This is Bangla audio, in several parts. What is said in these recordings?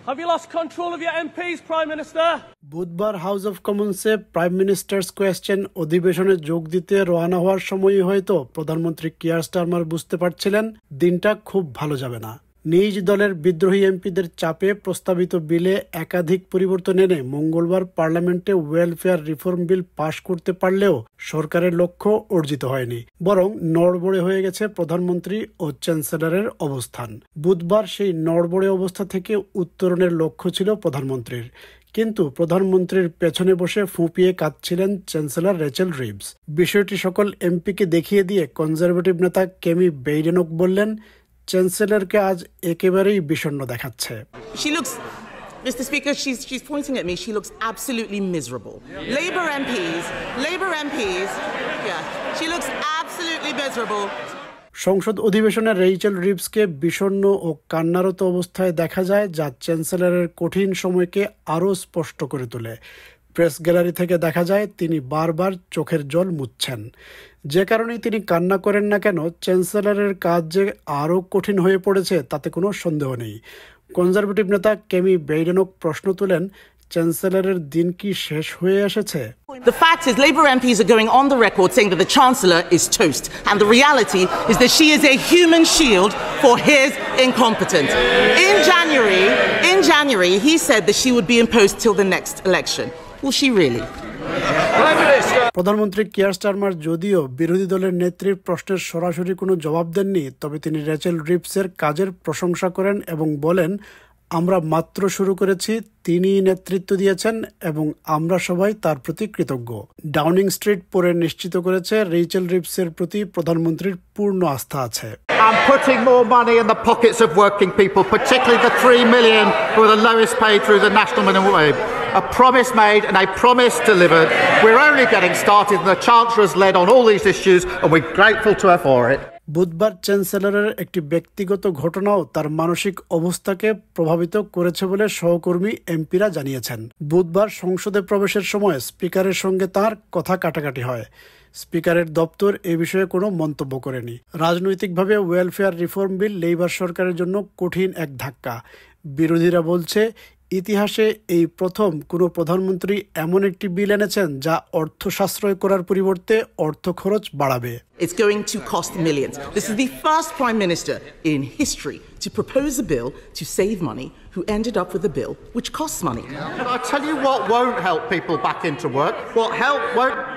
Have you lost control of your MPs, Prime Minister? বুধবার হাউস অব কমন্সে প্রাইম মিনিস্টার্স কোয়েশ্চেন অধিবেশনে যোগ দিতে রওনা হওয়ার সময়ই হয়তো প্রধানমন্ত্রী কিয়ার স্টারমার বুঝতে পারছিলেন দিনটা খুব ভালো যাবে না। নিজ দলের বিদ্রোহী এমপিদের চাপে প্রস্তাবিত বিলে একাধিক পরিবর্তন এনে মঙ্গলবার পার্লামেন্টে ওয়েলফেয়ার রিফর্ম বিল পাশ করতে পারলেও সরকারের লক্ষ্য অর্জিত হয়নি, বরং নড়বড়ে হয়ে গেছে প্রধানমন্ত্রী ও চ্যান্সেলরের অবস্থান। বুধবার সেই নড়বড়ে অবস্থা থেকে উত্তরণের লক্ষ্য ছিল প্রধানমন্ত্রীর, কিন্তু প্রধানমন্ত্রীর পেছনে বসে ফুঁপিয়ে কাঁদছিলেন চ্যান্সেলর রেচেল রিভস। বিষয়টি সকল এমপিকে দেখিয়ে দিয়ে কনজারভেটিভ নেতা কেমি বেইডেনক বললেন, চ্যান্সেলরকে আজ একেবারেই বিষণ্ণ দেখাচ্ছে। She looks, Mr. Speaker, she's pointing at me. She looks absolutely miserable. Labour MPs, yeah, she looks absolutely miserable. সংসদ অধিবেশনে রেইচেল রিভসকে বিষণ্ণ ও কান্নারত অবস্থায় দেখা যায়, যা চ্যান্সেলরের কঠিন সময়কে আরও স্পষ্ট করে তোলে। প্রেস গ্যালারি থেকে দেখা যায় তিনি বারবার চোখের জল মুছছেন। যে কারণেই তিনি কান্না করেন না কেন, চ্যান্সেলরের কাজ যে আরও কঠিন হয়ে পড়েছে তাতে কোনো সন্দেহ নেই। কনজারভেটিভ নেতা কেমি বেইডেনক প্রশ্ন তোলেন, চ্যান্সেলরের দিন কি শেষ হয়ে এসেছে? The fact is, Labour MPs are going on the record saying that the Chancellor is toast, and the reality is that she is a human shield for his incompetence. In January, he said that she would be in post till the next election. Will she really? প্রধানমন্ত্রী কিয়ার স্টারমার যদিও বিরোধী দলের নেত্রীর প্রশ্নের সরাসরি কোনো জবাব দেননি, তবে তিনি রেচেল রিভসের কাজের প্রশংসা করেন এবং বলেন, আমরা মাত্র শুরু করেছি, তিনি নেতৃত্ব দিয়েছেন এবং আমরা সবাই তার প্রতি কৃতজ্ঞ। ডাউনিং স্ট্রিট পরে নিশ্চিত করেছে রেচেল রিভসের প্রতি প্রধানমন্ত্রীর পূর্ণ আস্থা আছে। And putting more money in the pockets of working people, particularly the 3 million who are the lowest paid through the national minimum wage. A promise made and a promise delivered. We're only getting started, and the Chancellor has led on all these issues, and we're grateful to her for it. বুধবার চ্যান্সেলরের একটি ব্যক্তিগত ঘটনাও তার মানসিক অবস্থাকে প্রভাবিত করেছে বলে সহকর্মী এমপিরা জানিয়েছেন। বুধবার সংসদে প্রবেশের সময় স্পিকারের সঙ্গে তার কথা কাটাকাটি হয়। স্পিকারের দপ্তর এ বিষয়ে কোনো মন্তব্য করেনি। রাজনৈতিকভাবে ওয়েলফেয়ার রিফর্ম বিল লেবার সরকারের জন্য কঠিন এক ধাক্কা। বিরোধীরা বলছে, ইতিহাসে এই প্রথম কোনো প্রধানমন্ত্রী এমন একটি বিল এনেছেন যা অর্থ সাশ্রয় করার পরিবর্তে অর্থ খরচ বাড়াবে। It's going to cost millions. This is the first Prime Minister in history to propose a bill to save money who ended up with a bill which costs money. But I tell you what won't help people back into work, won't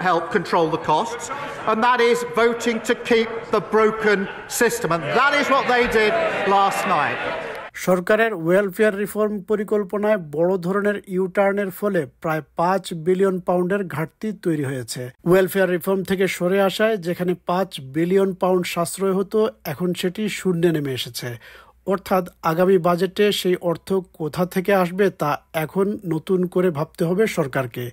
help control the costs, and that is voting to keep the broken system. And that is what they did last night. সরকারের ওয়েলফেয়ার রিফর্ম পরিকল্পনায় বড় ধরনের ইউটার্নের ফলে প্রায় 5 বিলিয়ন পাউন্ডের ঘাটতি তৈরি হয়েছে। ওয়েলফেয়ার রিফর্ম থেকে সরে আসায় যেখানে 5 বিলিয়ন পাউন্ড সাশ্রয় হতো, এখন সেটি শূন্যে নেমে এসেছে। অর্থাৎ আগামী বাজেটে সেই অর্থ কোথা থেকে আসবে তা এখন নতুন করে ভাবতে হবে সরকারকে।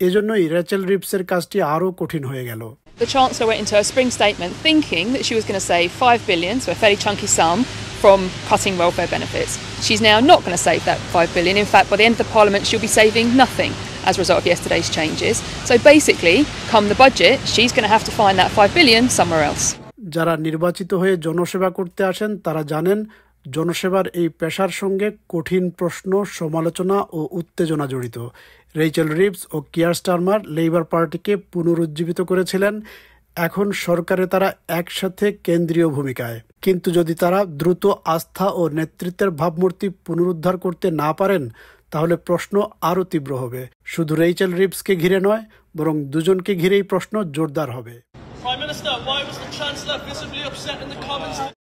এজন্যই রেচেল রিভসের কাজটি আরও কঠিন হয়ে গেল। The Chancellor went into her spring statement thinking that she was going to save 5 billion, so a fairly chunky sum, from cutting welfare benefits. She's now not going to save that 5 billion. In fact, by the end of the Parliament, she'll be saving nothing as a result of yesterday's changes. So basically, come the budget, she's going to have to find that 5 billion somewhere else. যারা নির্বাচিত হয়ে জনসেবা করতে আসেন তারা জানেন, জনসেবার এই পেশার সঙ্গে কঠিন প্রশ্ন, সমালোচনা ও উত্তেজনা জড়িত। রেচেল রিভস ও কিয়ার স্টারমার লেবার পার্টিকে পুনরুজ্জীবিত করেছিলেন। এখন সরকারে তারা একসাথে কেন্দ্রীয় ভূমিকায়, কিন্তু যদি তারা দ্রুত আস্থা ও নেতৃত্বের ভাবমূর্তি পুনরুদ্ধার করতে না পারেন, তাহলে প্রশ্ন আরও তীব্র হবে। শুধু রেচেল রিভসকে ঘিরে নয়, বরং দুজনকে ঘিরেই প্রশ্ন জোরদার হবে। Prime Minister, why was the Chancellor visibly upset in the Commons?